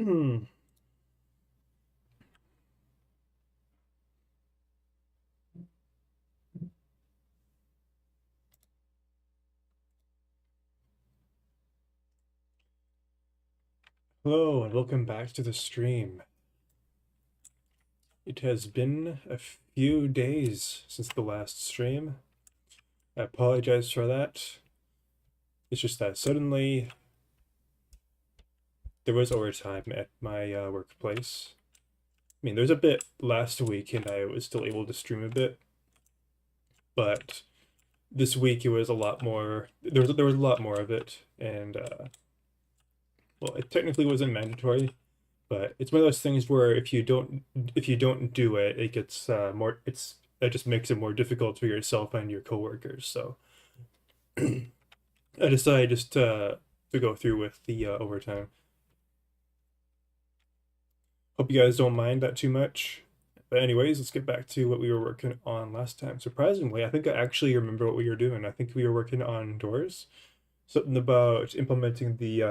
Hello and welcome back to the stream. It has been a few days since the last stream. I apologize for that. It's just that suddenly there was overtime at my workplace. I mean, there was a bit last week and I was still able to stream a bit, but this week it was a lot more. There was a lot more of it, and well, it technically wasn't mandatory, but it's one of those things where if you don't do it, it gets more. That just makes it more difficult for yourself and your coworkers. So I decided just to go through with the overtime. Hope you guys don't mind that too much. But anyways, let's get back to what we were working on last time. Surprisingly, I think I actually remember what we were doing. I think we were working on doors. Something about implementing the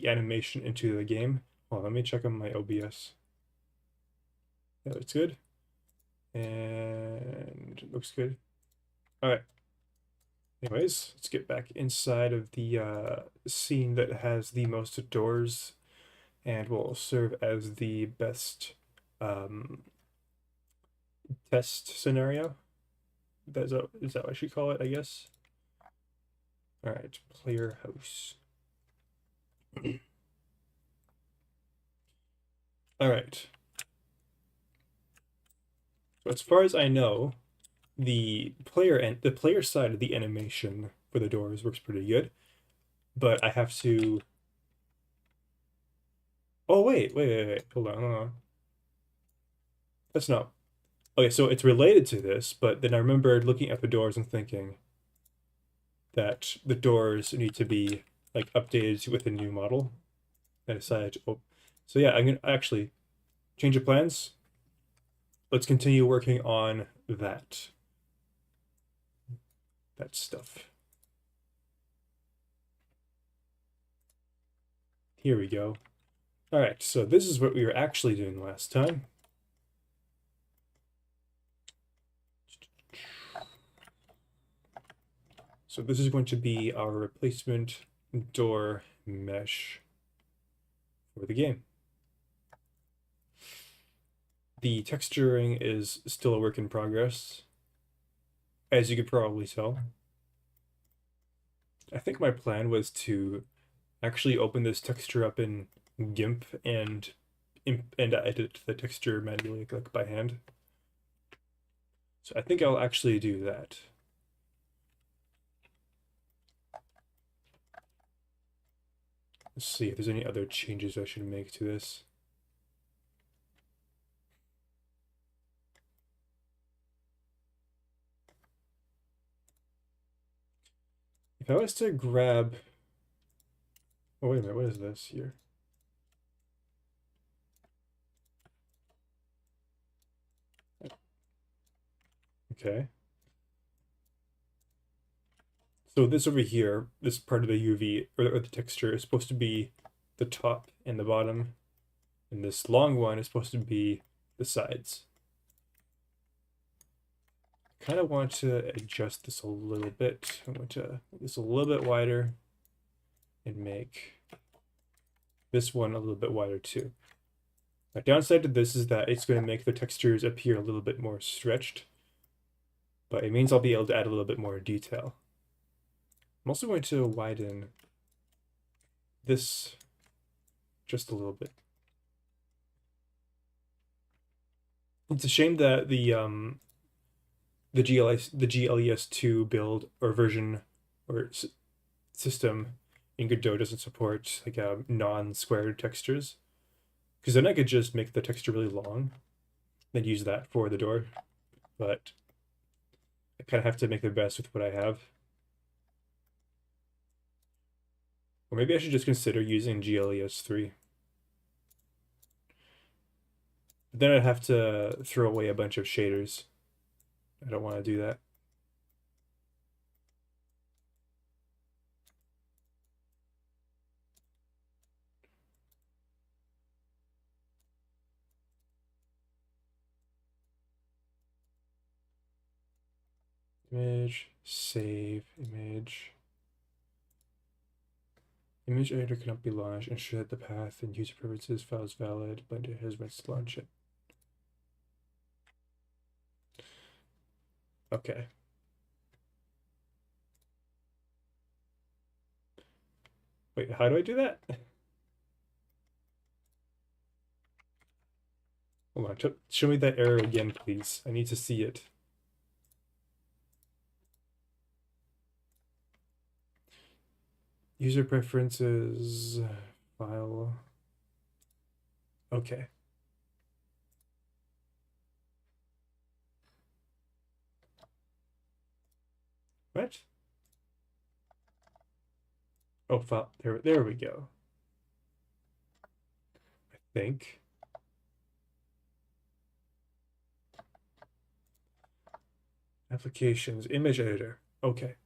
animation into the game. Hold on, let me check on my OBS. Yeah, it's good. And it looks good. All right. Anyways, let's get back inside of the scene that has the most doors and will serve as the best um, test scenario. Is that what I should call it, I guess? All right, player house. All right. So as far as I know, the player side of the animation for the doors works pretty good, but I have to. Oh wait. Hold on. That's not okay. So it's related to this, but then I remembered looking at the doors and thinking that the doors need to be like updated with a new model. I decided to, so yeah, I'm gonna actually change of plans. Let's continue working on that stuff. Here we go. All right, so this is what we were actually doing last time. So this is going to be our replacement door mesh for the game. The texturing is still a work in progress, as you could probably tell. I think my plan was to actually open this texture up in GIMP and edit the texture manually, like by hand. So I think I'll actually do that. Let's see if there's any other changes I should make to this. If I was to grab... Oh, wait a minute, what is this here? Okay. So this over here, this part of the UV, or the texture, is supposed to be the top and the bottom, and this long one is supposed to be the sides. Kind of want to adjust this a little bit. I want to make this a little bit wider and make this one a little bit wider too. The downside to this is that it's going to make the textures appear a little bit more stretched, but it means I'll be able to add a little bit more detail. I'm also going to widen this just a little bit. It's a shame that the GLES2 build or version or system in Godot doesn't support like non-squared textures, because then I could just make the texture really long, then use that for the door. But I kind of have to make the best with what I have. Or maybe I should just consider using GLES3. But then I'd have to throw away a bunch of shaders. I don't want to do that. Image, save, image. Image editor cannot be launched. Ensure that the path and user preferences file is valid. Blender has rights to launch it. Okay. Wait, how do I do that? Hold on, show me that error again, please. I need to see it. User preferences, file. Okay. What? Oh, file. There we go. I think. Applications, image editor. Okay.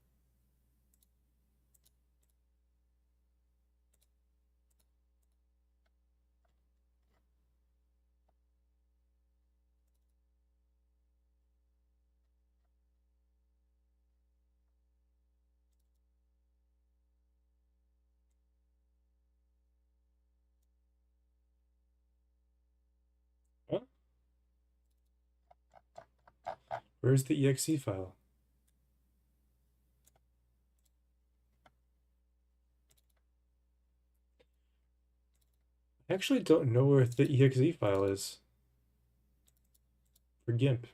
Huh? Where's the exe file? I actually don't know where the exe file is for GIMP.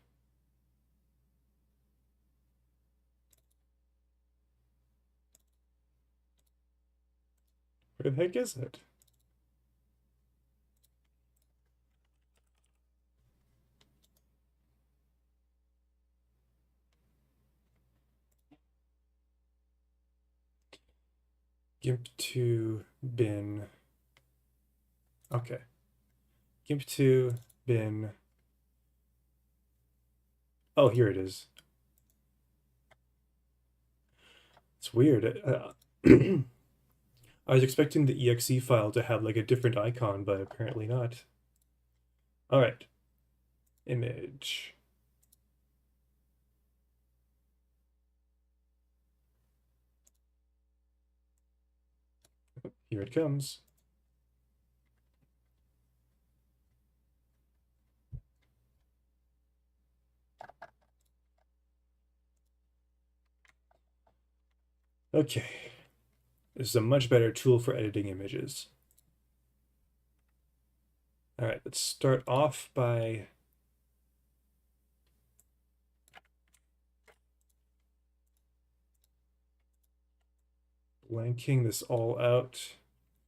Where the heck is it? GIMP 2 bin. Okay. GIMP 2 bin. Oh, here it is. It's weird. I was expecting the exe file to have like a different icon, but apparently not. All right. Image. Here it comes. Okay. This is a much better tool for editing images. All right, let's start off by blanking this all out,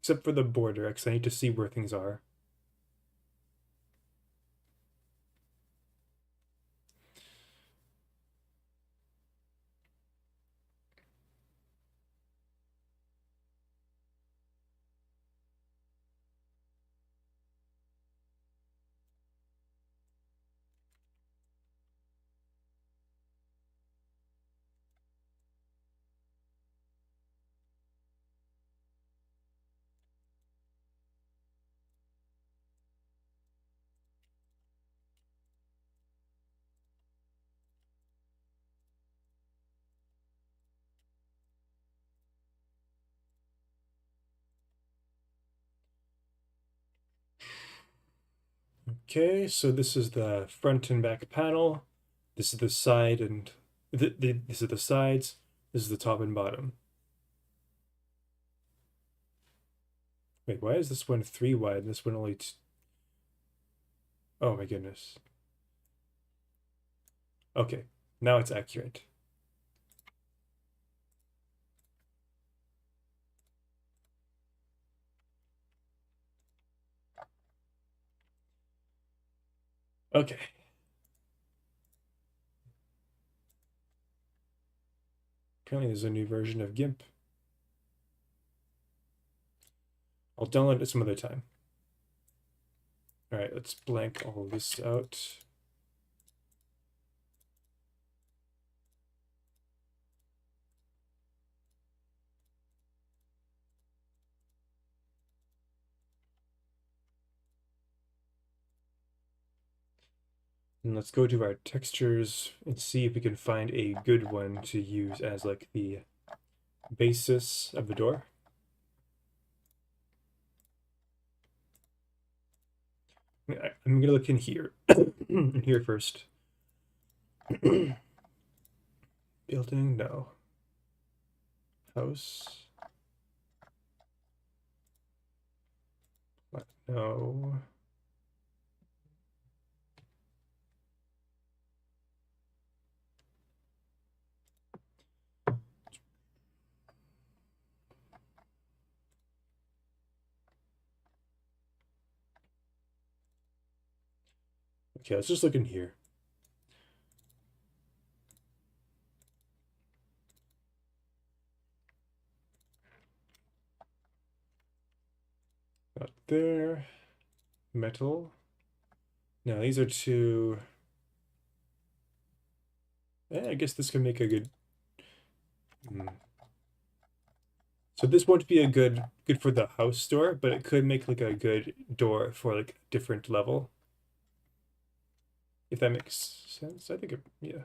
except for the border, because I need to see where things are. Okay, so this is the front and back panel. This is the side and this is the sides. This is the top and bottom. Wait, why is this one 3 wide and this one only Oh my goodness. Okay, now it's accurate. Okay. Apparently there's a new version of GIMP. I'll download it some other time. All right, let's blank all this out. And let's go to our textures and see if we can find a good one to use as like the basis of the door. I'm gonna look in here, in here first. Building, no. House, no. Okay, let's just look in here. Not there. Metal. No, these are two. I guess this can make a good. So this won't be a good for the house door, but it could make like a good door for like a different level. If that makes sense. I think it, yeah.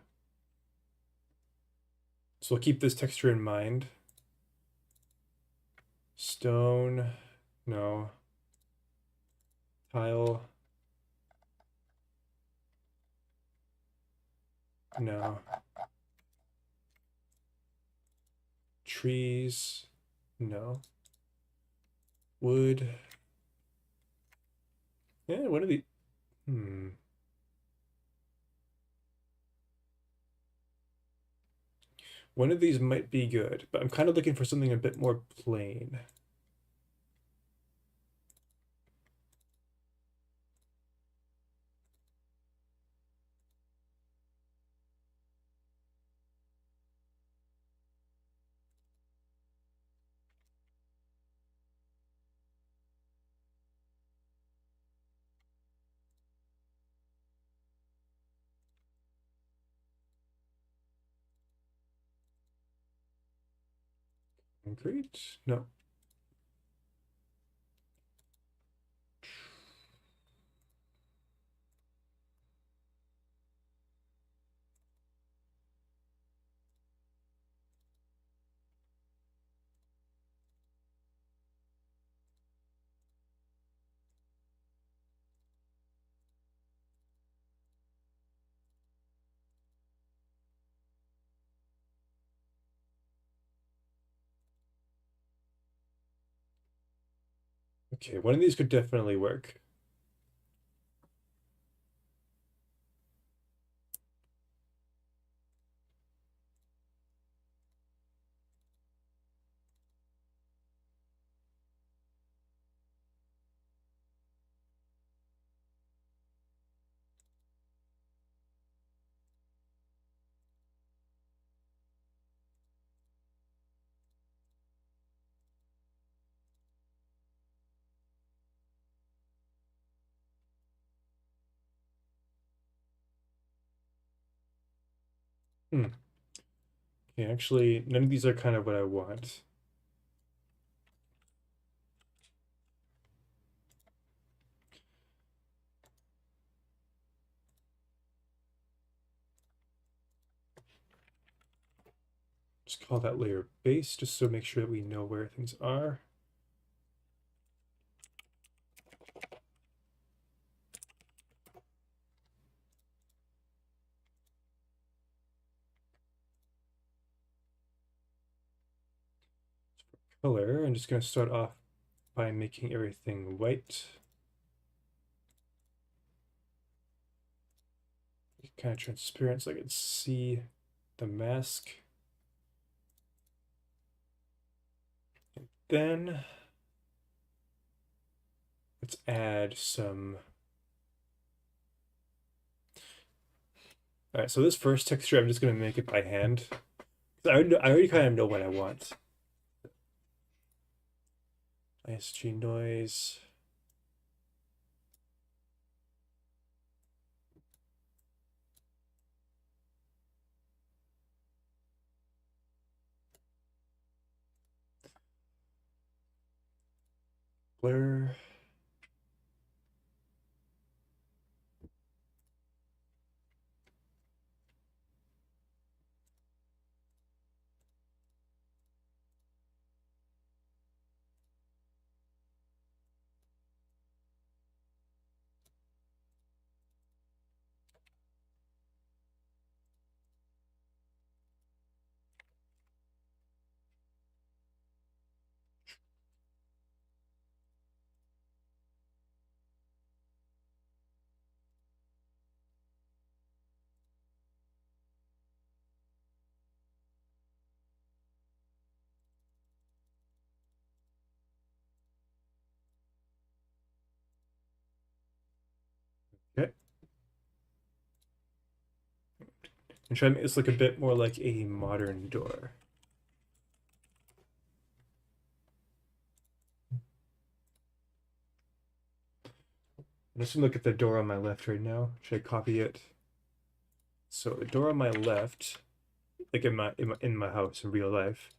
So we'll keep this texture in mind. Stone, no. Tile, no. Trees, no. Wood. Yeah, one of the one of these might be good, but I'm kind of looking for something a bit more plain. Concrete? No. Okay, one of these could definitely work. Hmm. Okay, actually, none of these are kind of what I want. Just call that layer base, just so make sure that we know where things are. Color, I'm just going to start off by making everything white. Kind of transparent so I can see the mask. And then let's add some. All right, so this first texture, I'm just going to make it by hand. I already kind of know what I want. ISG noise. Blur. I'm trying to make this look a bit more like a modern door. I'm just gonna look at the door on my left right now. Should I copy it? So the door on my left, like in my house in real life,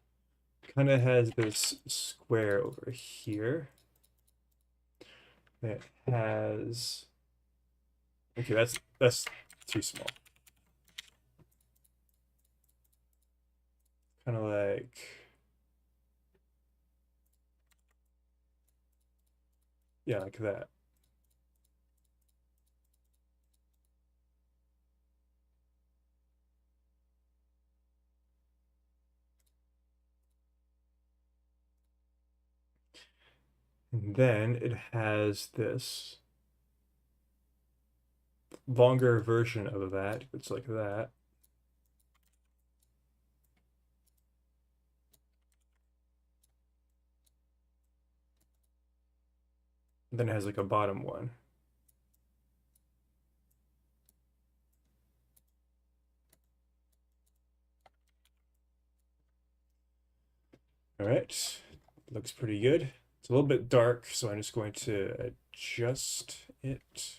kind of has this square over here. It has. Okay, that's too small. Kind of like. Yeah, like that. And then it has this longer version of that. It's like that. And then it has like a bottom one. All right, looks pretty good. It's a little bit dark, so I'm just going to adjust it.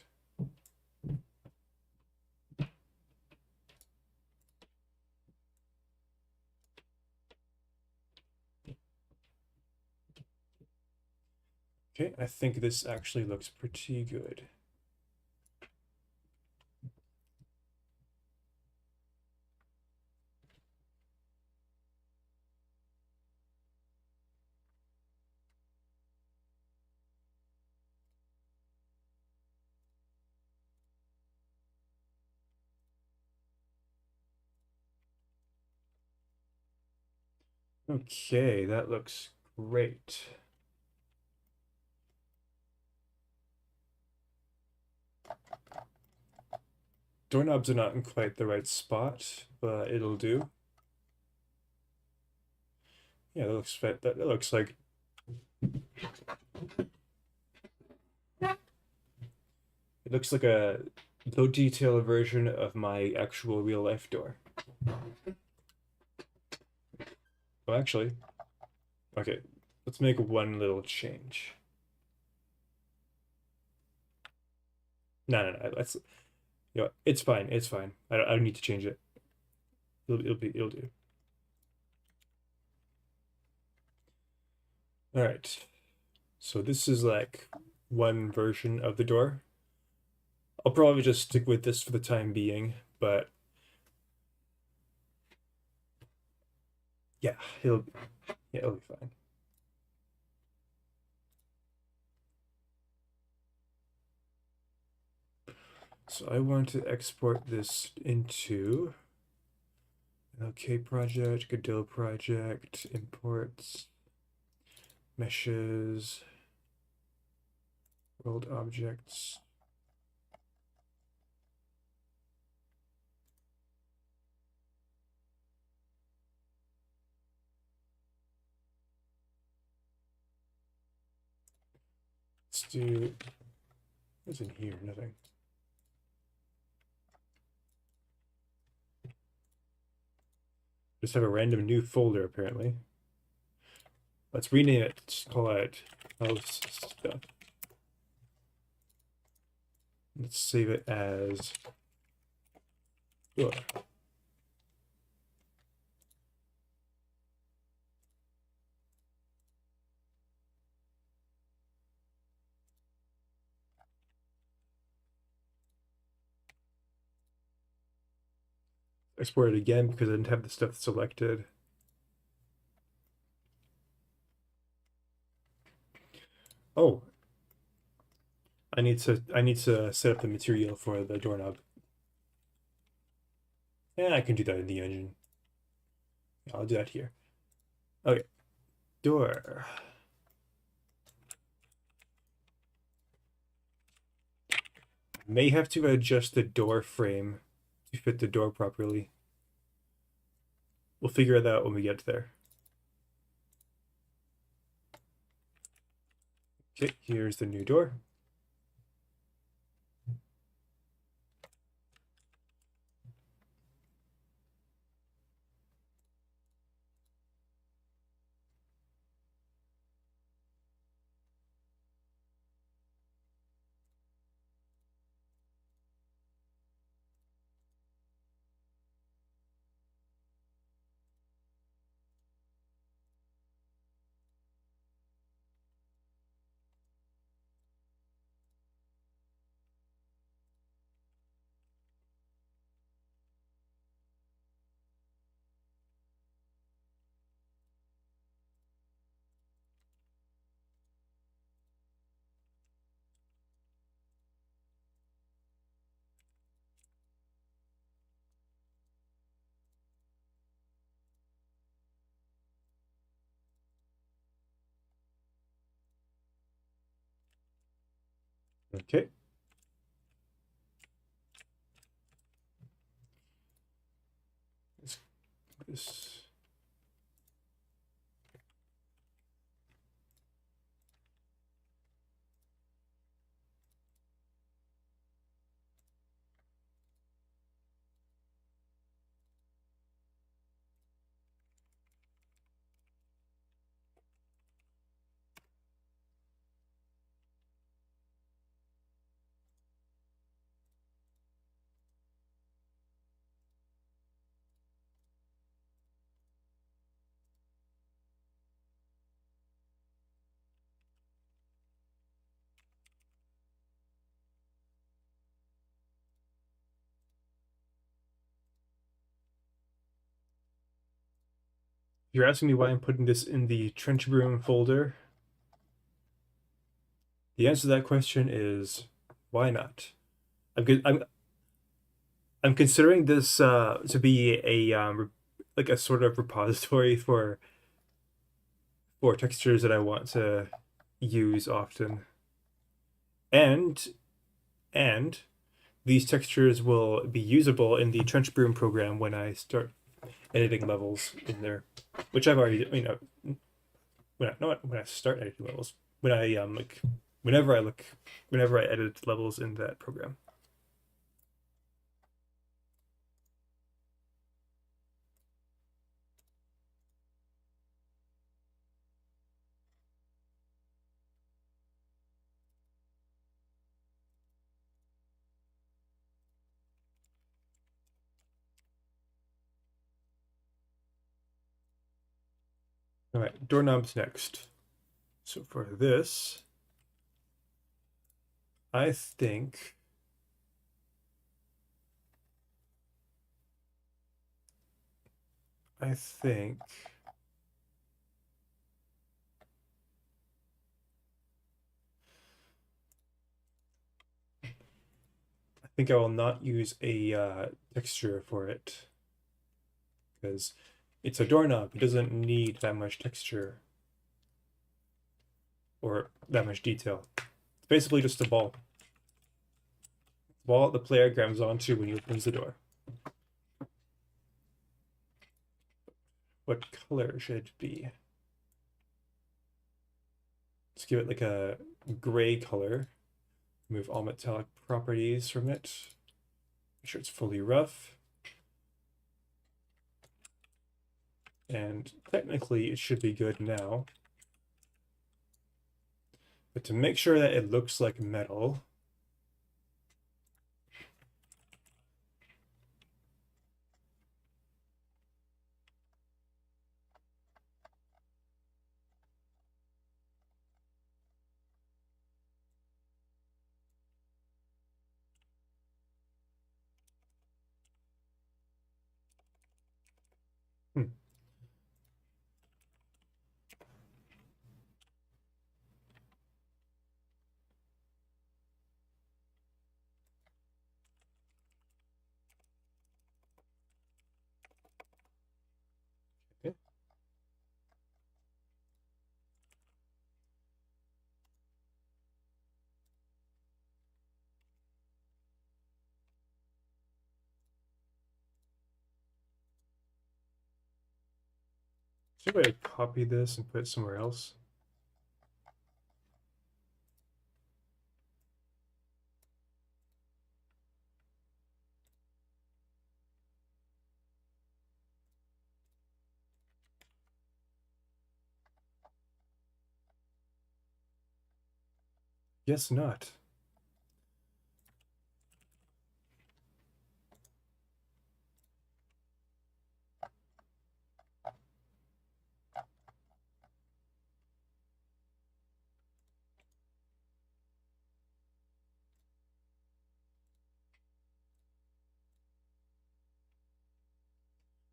Okay, I think this actually looks pretty good. Okay, that looks great. Doorknobs are not in quite the right spot, but it'll do. Yeah, that looks like it looks like a low detail version of my actual real life door. Well, actually, okay, let's make one little change. No, let's, it's fine, it's fine. I don't need to change it. It'll do. All right. So this is like one version of the door. I'll probably just stick with this for the time being, but yeah, it'll be fine. So I want to export this into OK project, GODOT project, imports, meshes, world objects. Let's do, what's in here? Nothing. Just have a random new folder apparently. Let's rename it. Let's call it house stuff. Let's save it as door. Export it again because I didn't have the stuff selected. Oh, I need to set up the material for the doorknob. Yeah, I can do that in the engine. I'll do that here. Okay, door. May have to adjust the door frame to fit the door properly. We'll figure that out when we get there. Okay, here's the new door. Okay. This. You're asking me why I'm putting this in the trench broom folder. The answer to that question is why not? I'm good. I'm considering this to be a like a sort of repository for textures that I want to use often, and and these textures will be usable in the trench broom program when I start editing levels in there, which I've already, when I not when I start editing levels, when I like whenever I edit levels in that program. All right, doorknobs next. So for this, I think I think I think I will not use a texture for it because it's a doorknob. It doesn't need that much texture or that much detail. It's basically just a ball. Ball the player grabs onto when he opens the door. What color should it be? Let's give it like a gray color. Remove all metallic properties from it. Make sure it's fully rough. And technically it should be good now. But to make sure that it looks like metal, hmm, okay. Should I copy this and put it somewhere else? Guess not.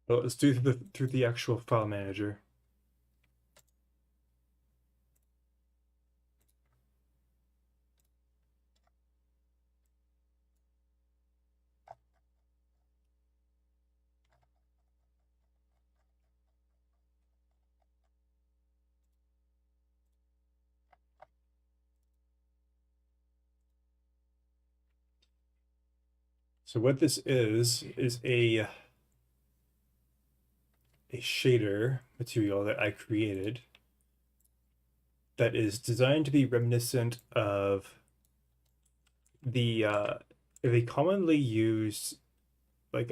Well, let's do through the actual file manager. So what this is a shader material that I created that is designed to be reminiscent of the commonly used like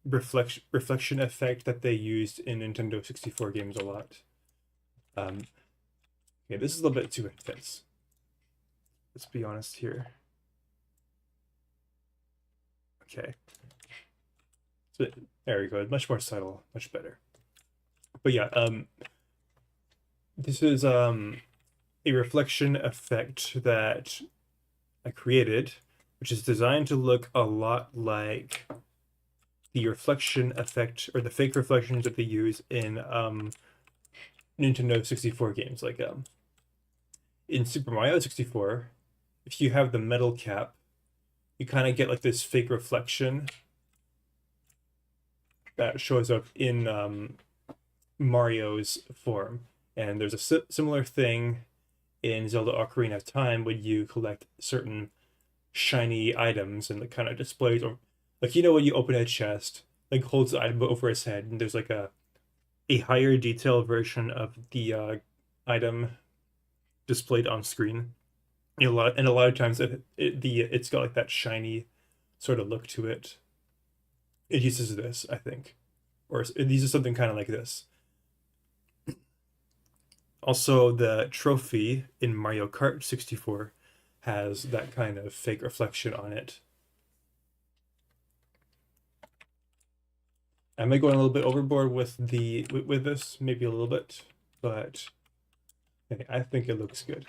reflection effect that they used in Nintendo 64 games a lot. Okay, this is a little bit too intense. Let's be honest here. Okay. So there we go. Much more subtle, much better. But yeah, this is a reflection effect that I created, which is designed to look a lot like the reflection effect or the fake reflections that they use in Nintendo 64 games. Like in Super Mario 64, if you have the metal cap, you kind of get like this fake reflection that shows up in Mario's form. And there's a similar thing in Zelda Ocarina of Time when you collect certain shiny items and it kind of displays, or like when you open a chest, like holds the item over his head and there's like a higher detail version of the item displayed on screen. And a lot of times it's got like that shiny sort of look to it. It uses this, I think, or it uses something kind of like this. Also, the trophy in Mario Kart 64 has that kind of fake reflection on it. I might go a little bit overboard with with this, maybe a little bit, but I think it looks good.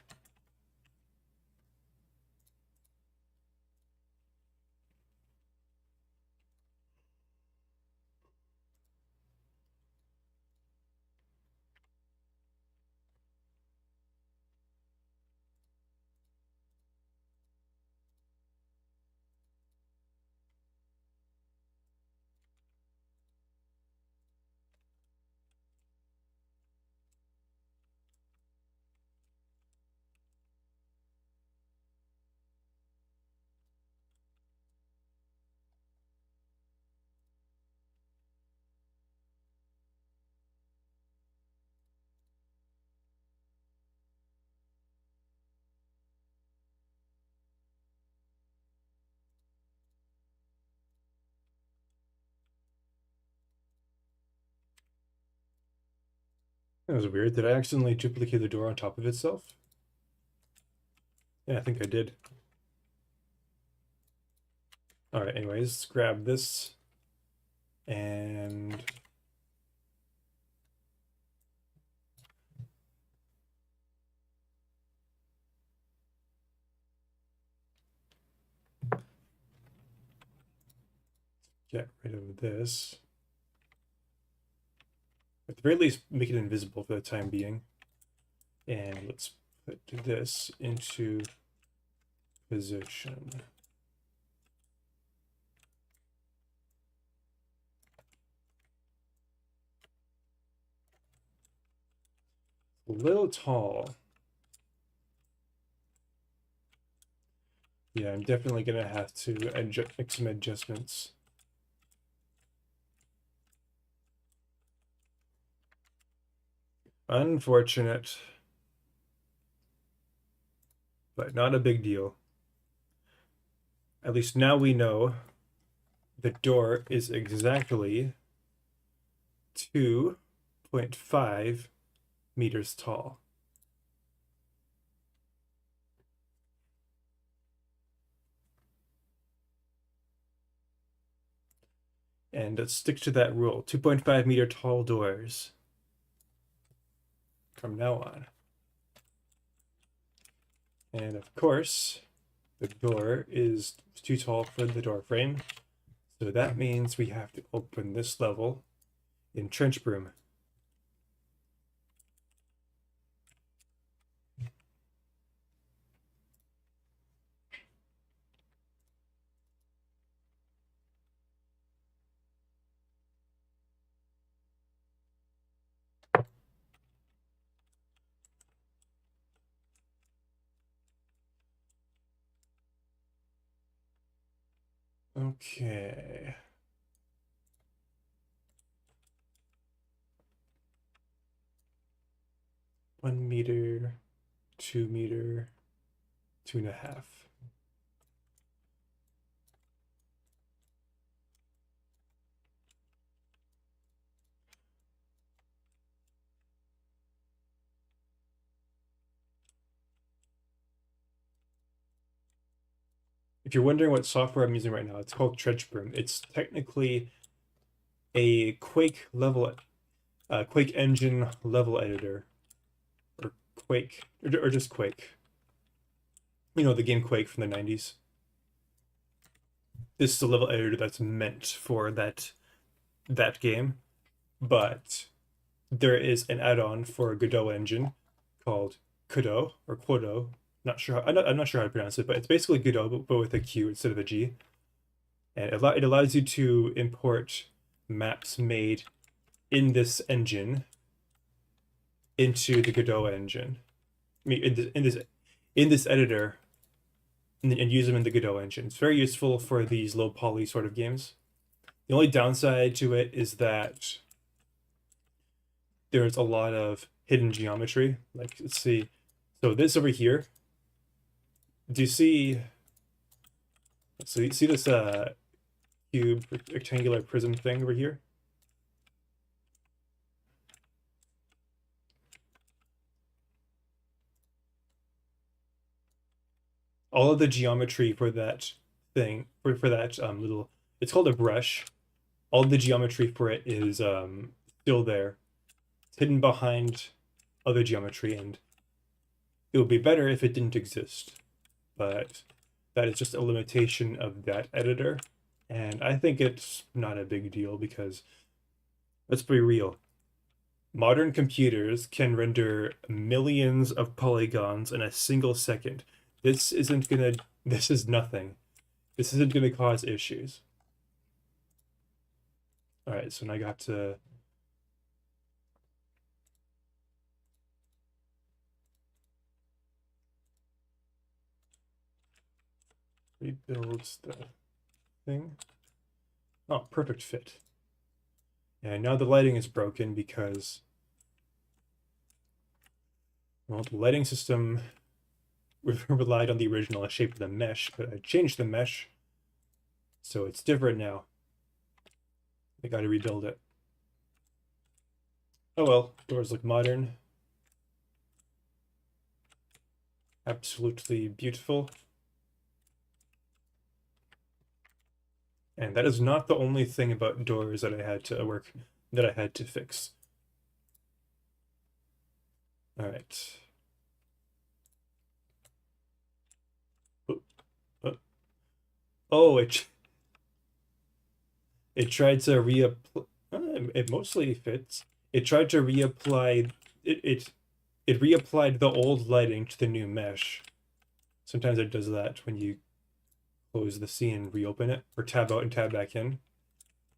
That was weird. Did I accidentally duplicate the door on top of itself? Yeah, I think I did. All right, anyways, let's grab this and get rid of this. At the very least, make it invisible for the time being. And let's put this into position. A little tall. Yeah, I'm definitely gonna have to make some adjustments. Unfortunate, but not a big deal. At least now we know the door is exactly 2.5 meters tall. And let's stick to that rule, 2.5 meter tall doors from now on. And of course, the door is too tall for the door frame. So that means we have to open this level in Trench Broom. Okay. One meter, 2 meter, 2.5. If you're wondering what software I'm using right now, it's called Trenchbrim. It's technically a Quake engine level editor, or Quake, or just Quake. You know, the game Quake from the 90s. This is a level editor that's meant for that game, but there is an add-on for a Godot engine called Godot or Quodo. I'm not sure how to pronounce it, but it's basically Godot but with a Q instead of a G, and it allows you to import maps made in this engine into the Godot engine. I mean, in this editor, and use them in the Godot engine. It's very useful for these low poly sort of games. The only downside to it is that there's a lot of hidden geometry. Like, let's see. So this over here, do you see? So you see this cube rectangular prism thing over here? All of the geometry for that thing, for that little, it's called a brush. All the geometry for it is still there. It's hidden behind other geometry, and it would be better if it didn't exist. But that is just a limitation of that editor. And I think it's not a big deal because, let's be real, modern computers can render millions of polygons in a single second. This is nothing. This isn't gonna cause issues. All right, so now I got to rebuild the thing. Oh, perfect fit. And now the lighting is broken because, well, the lighting system relied on the original shape of the mesh, but I changed the mesh, so it's different now. I got to rebuild it. Oh well, doors look modern. Absolutely beautiful. And that is not the only thing about doors that I had to fix. All right. Oh, it tried to reapply. It mostly fits. It tried to reapply. It reapplied the old lighting to the new mesh. Sometimes it does that when you close the scene and reopen it, or tab out and tab back in.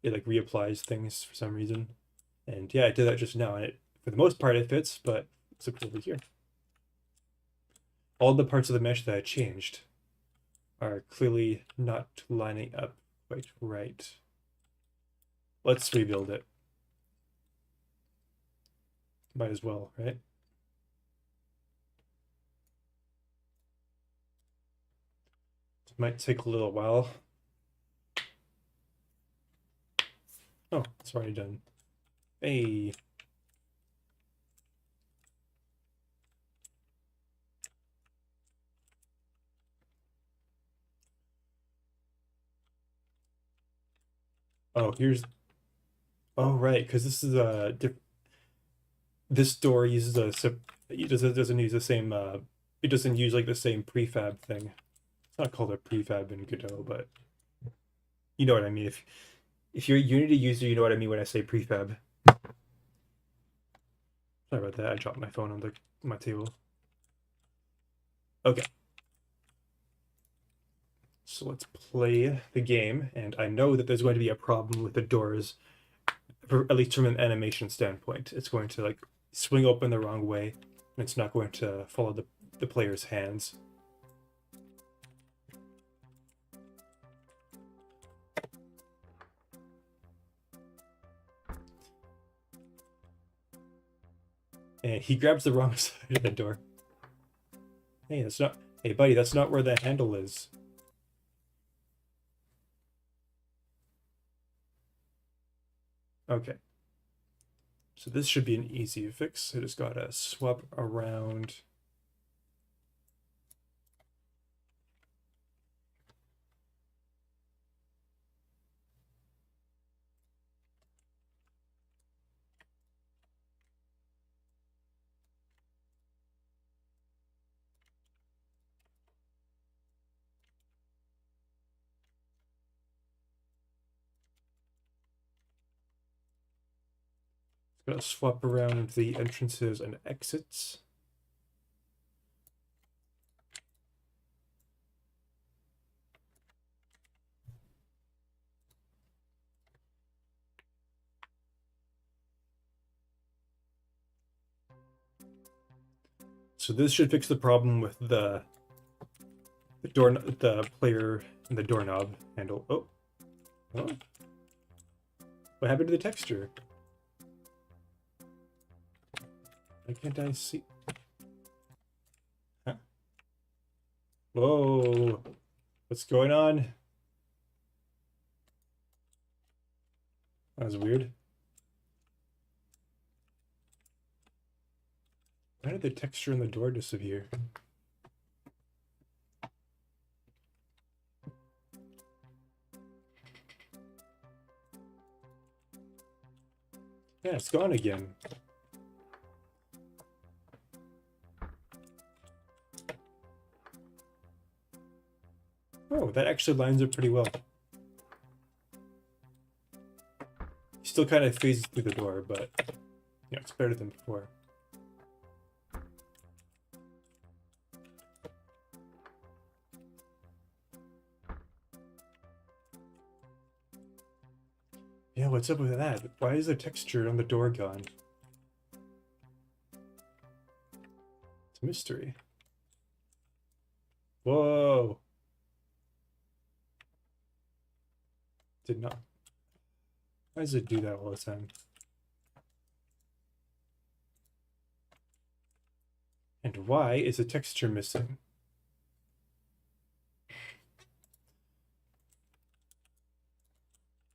It like reapplies things for some reason. And yeah, it did that just now, and for the most part it fits, but let's look over here. All the parts of the mesh that I changed are clearly not lining up quite right. Let's rebuild it. Might as well, right? It might take a little while. Oh, it's already done. Hey. Oh, here's. Oh, right, because this is a this door uses it doesn't use the same it doesn't use like the same prefab thing. It's not called a prefab in Godot, but you know what I mean. If you're a Unity user, you know what I mean when I say prefab. Sorry about that. I dropped my phone on my table. Okay. So let's play the game, and I know that there's going to be a problem with the doors, at least from an animation standpoint. It's going to like swing open the wrong way, and it's not going to follow the player's hands. And he grabs the wrong side of the door. Hey, that's not... Hey, buddy, that's not where the handle is. Okay. So this should be an easy fix. I just gotta swap around... Gotta swap around the entrances and exits. So this should fix the problem with the player and the doorknob handle. Oh. Oh. What happened to the texture? Why can't I see? Huh? Whoa. What's going on? That was weird. Why did the texture on the door disappear? Yeah, it's gone again. Oh, that actually lines up pretty well. Still kind of phases through the door, but yeah, it's better than before. Yeah, what's up with that? Why is the texture on the door gone? It's a mystery. Whoa. Did not. Why does it do that all the time? And why is the texture missing?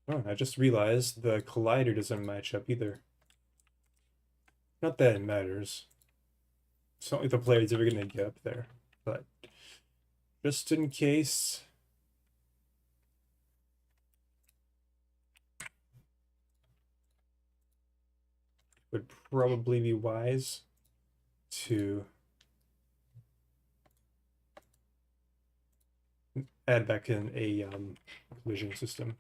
Oh, I just realized the collider doesn't match up either. Not that it matters. It's not like the player's ever gonna get up there, but just in case. Would probably be wise to add back in a collision system.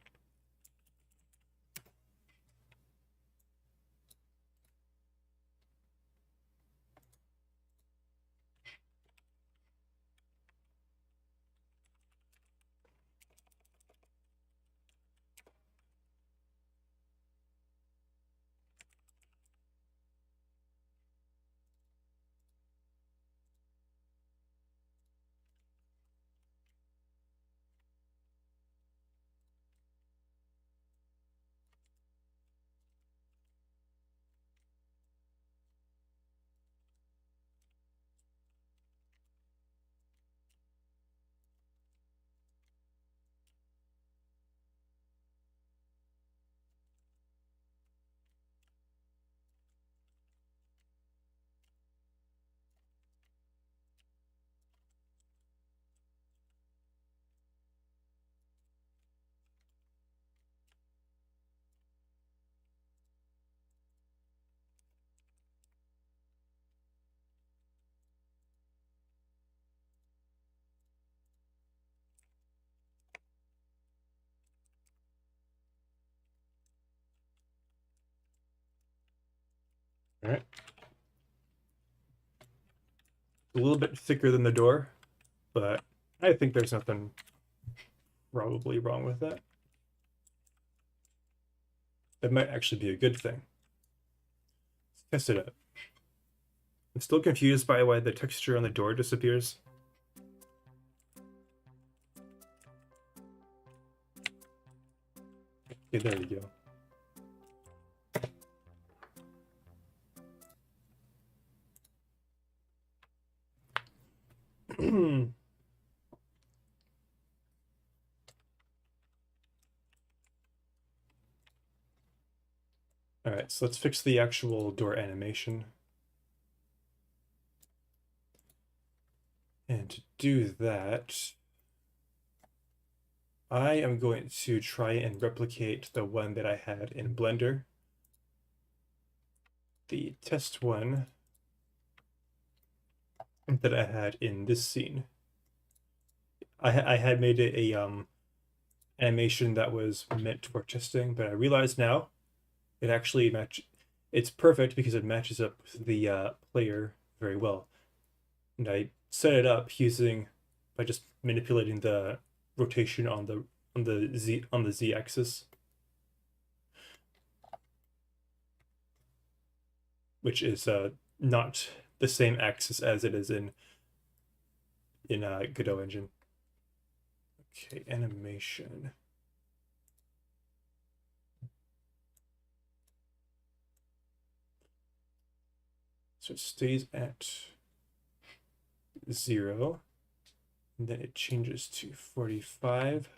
All right. A little bit thicker than the door, but I think there's nothing probably wrong with that. That might actually be a good thing. Let's test it out. I'm still confused by why the texture on the door disappears. Okay, there we go. All right, so let's fix the actual door animation. And to do that, I am going to try and replicate the one that I had in Blender. The test one that I had in this scene. I had made it a animation that was meant for testing, but I realize now it actually it's perfect because it matches up with the player very well. And I set it up using by just manipulating the rotation on the Z axis, which is not the same axis as it is in Godot engine. Okay, animation. So it stays at 0, and then it changes to 45.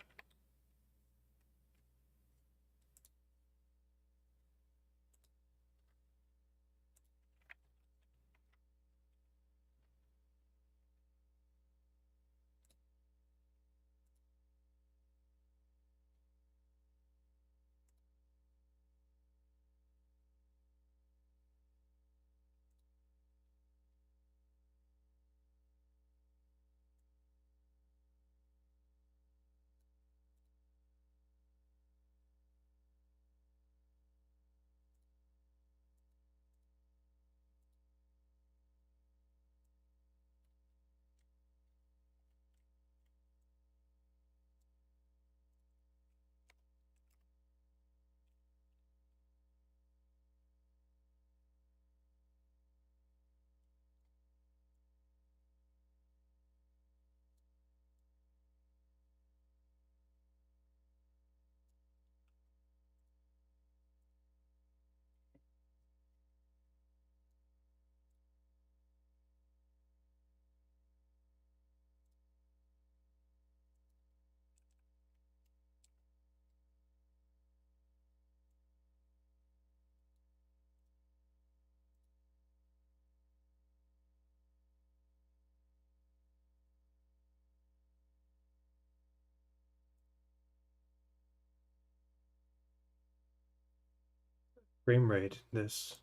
Frame rate this.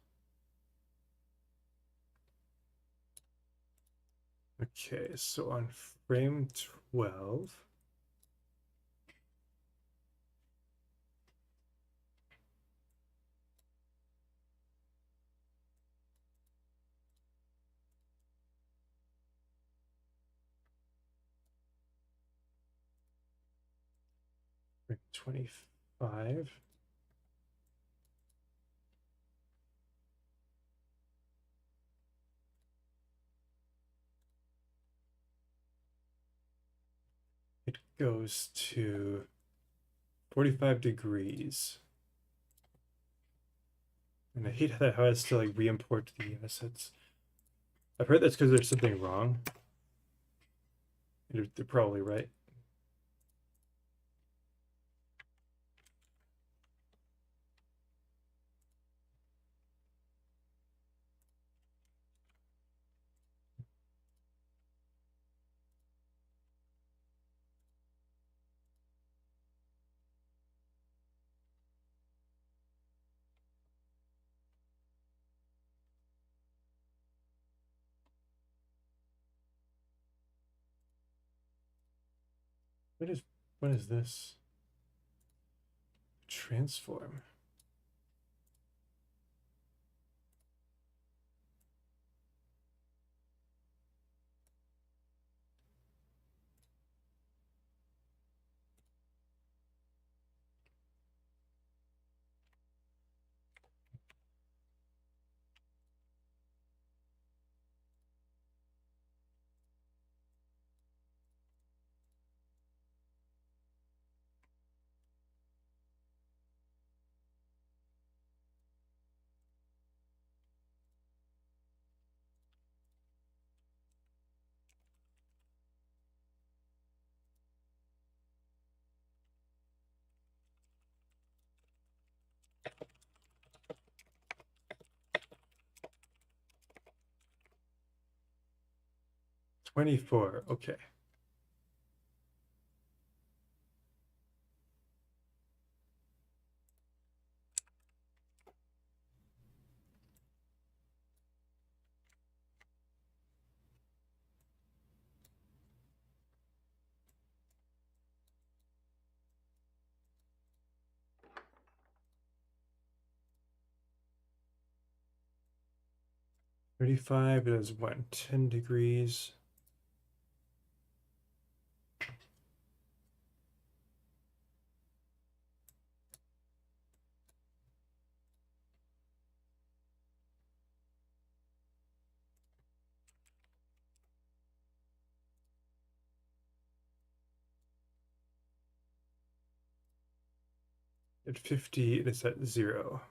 Okay, so on frame 12, frame 25, it goes to 45 degrees. And I hate how it has to like re-import the assets. I've heard that's because there's something wrong. They're probably right. What is what is this? Transform. 24. Okay. $35 is what? 10 degrees. At 50, it is at 0.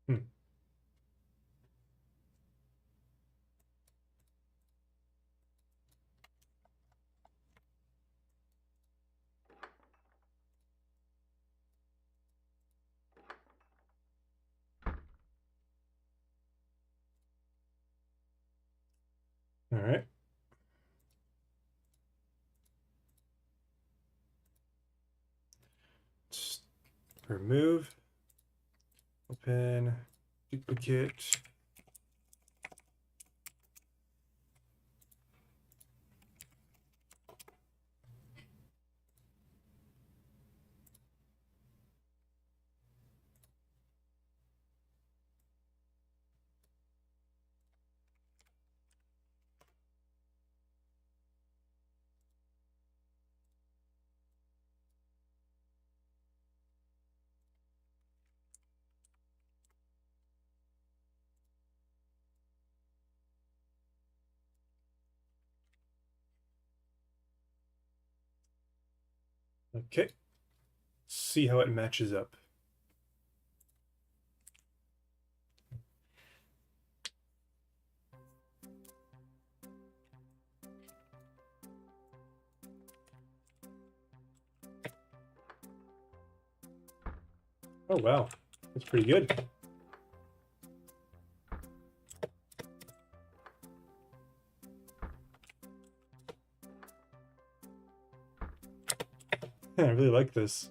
Hmm. All right. Let's remove, open, duplicate. Okay. See how it matches up. Oh, wow. That's pretty good. I really like this.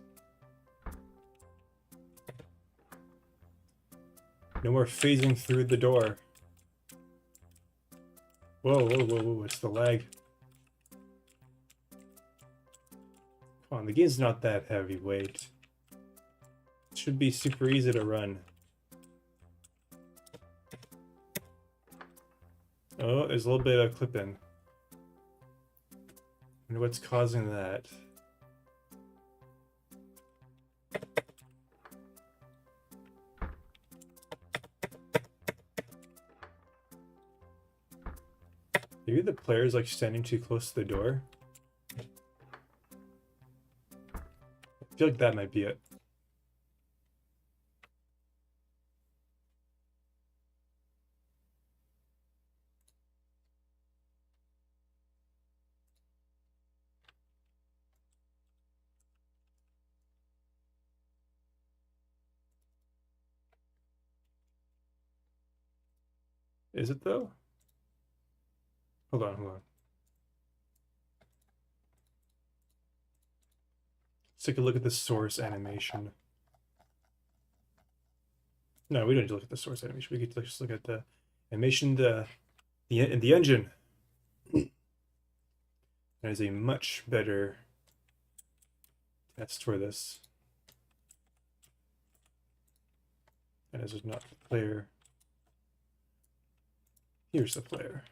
No more phasing through the door. Whoa, whoa, whoa, whoa, it's the lag. Come on, the game's not that heavyweight. It should be super easy to run. Oh, there's a little bit of clipping. Wonder what's causing that. Maybe the player's like standing too close to the door. I feel like that might be it. Is it though? Hold on, hold on. Let's take a look at the source animation. No, we don't need to look at the source animation. We could just look at the animation, the engine. That is a much better test for this. And this is not the player. Here's the player.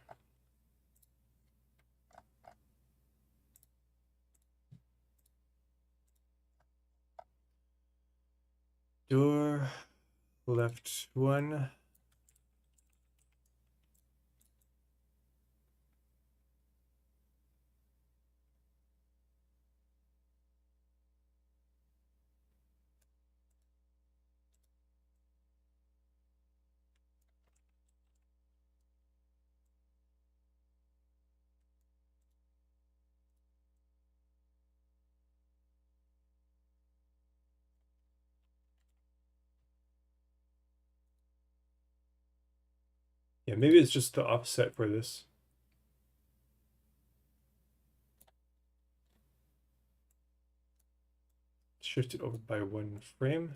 Door left 1. Yeah, maybe it's just the offset for this. Shift it over by 1 frame.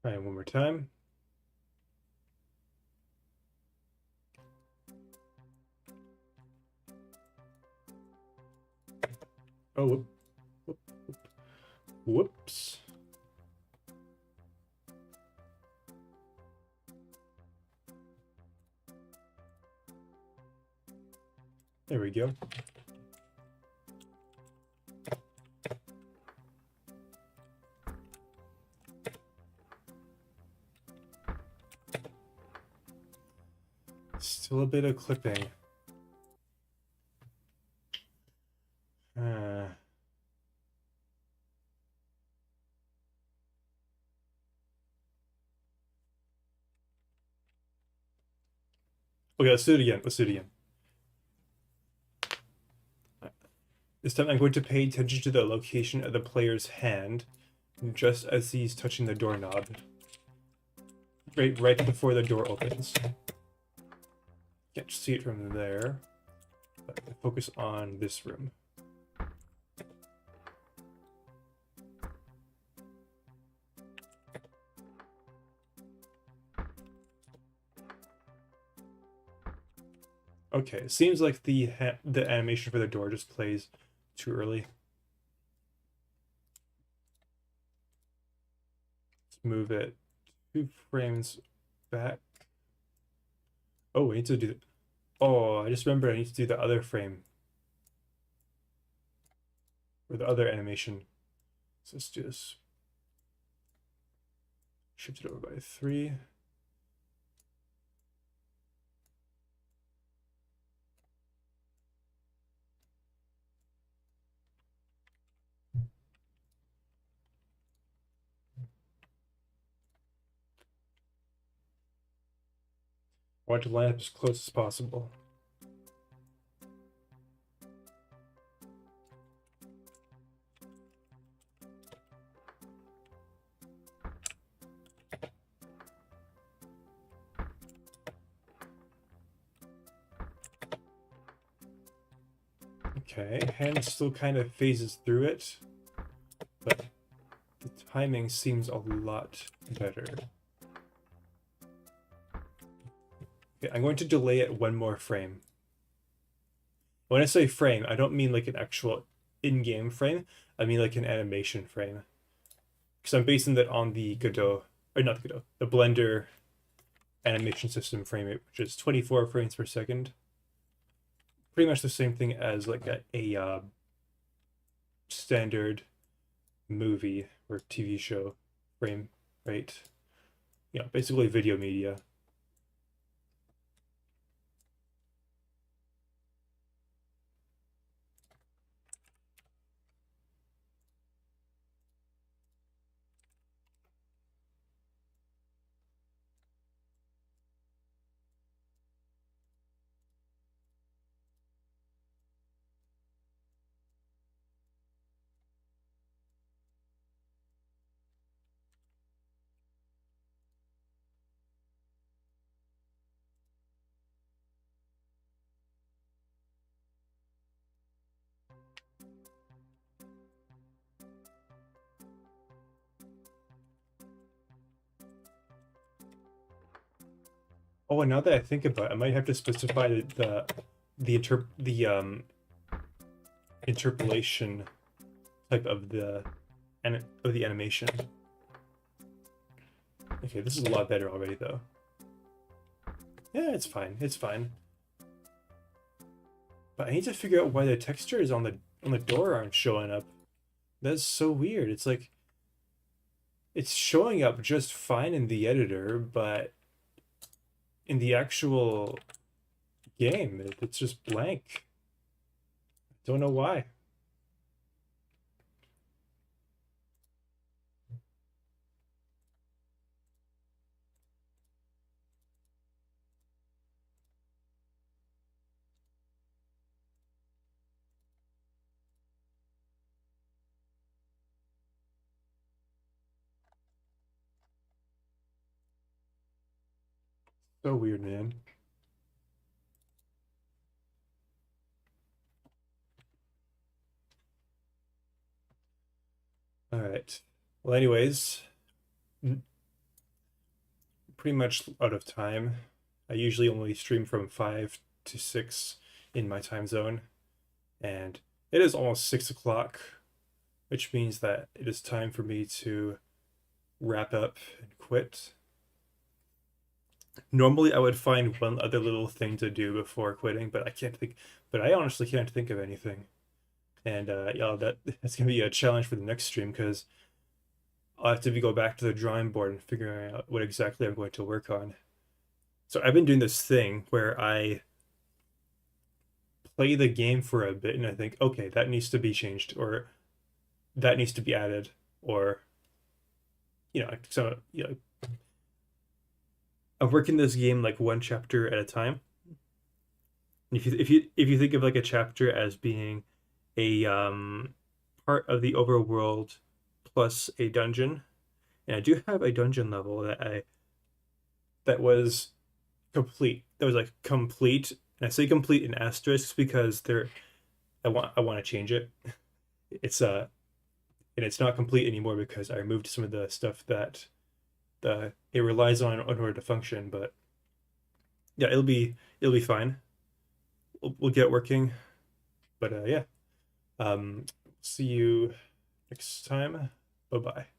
Try it one more time. Oh, whoops. There we go. Still a bit of clipping. Okay, let's do it again. Let's do it again. This time I'm going to pay attention to the location of the player's hand, just as he's touching the doorknob. Right before the door opens. Can't see it from there, but focus on this room. Okay, it seems like the animation for the door just plays too early. Let's move it 2 frames back. Oh, we need to do. Oh, I just remembered I need to do the other frame. Or the other animation. So let's do this. Shift it over by 3. I want to line up as close as possible. Okay, hand still kind of phases through it, but the timing seems a lot better. Okay, I'm going to delay it 1 more frame. When I say frame, I don't mean like an actual in-game frame. I mean like an animation frame. Because I'm basing that on the Godot, or not the Godot, the Blender animation system frame rate, which is 24 frames per second. Pretty much the same thing as like a standard movie or TV show frame rate. You know, basically video media. Oh, and now that I think about it, I might have to specify the interpolation type of the animation. Okay, this is a lot better already though. Yeah, it's fine. It's fine. But I need to figure out why the textures on the door aren't showing up. That's so weird. It's like it's showing up just fine in the editor, but in the actual game, it's just blank. Don't know why. So weird, man. All right. Well, anyways, pretty much out of time. I usually only stream from 5 to 6 in my time zone, and it is almost 6 o'clock, which means that it is time for me to wrap up and quit. Normally, I would find one other little thing to do before quitting, but I can't think. But I honestly can't think of anything, and yeah, that's gonna be a challenge for the next stream because I'll have to go back to the drawing board and figure out what exactly I'm going to work on. So I've been doing this thing where I play the game for a bit and I think, okay, that needs to be changed or that needs to be added, or so I'm working this game like one chapter at a time. And if you think of like a chapter as being a part of the overworld plus a dungeon, and I do have a dungeon level that was complete. That was like complete. And I say complete in asterisks because I want to change it. It's and it's not complete anymore because I removed some of the stuff that it relies on in order to function. But yeah, it'll be fine. We'll get working. But yeah, see you next time. Bye bye.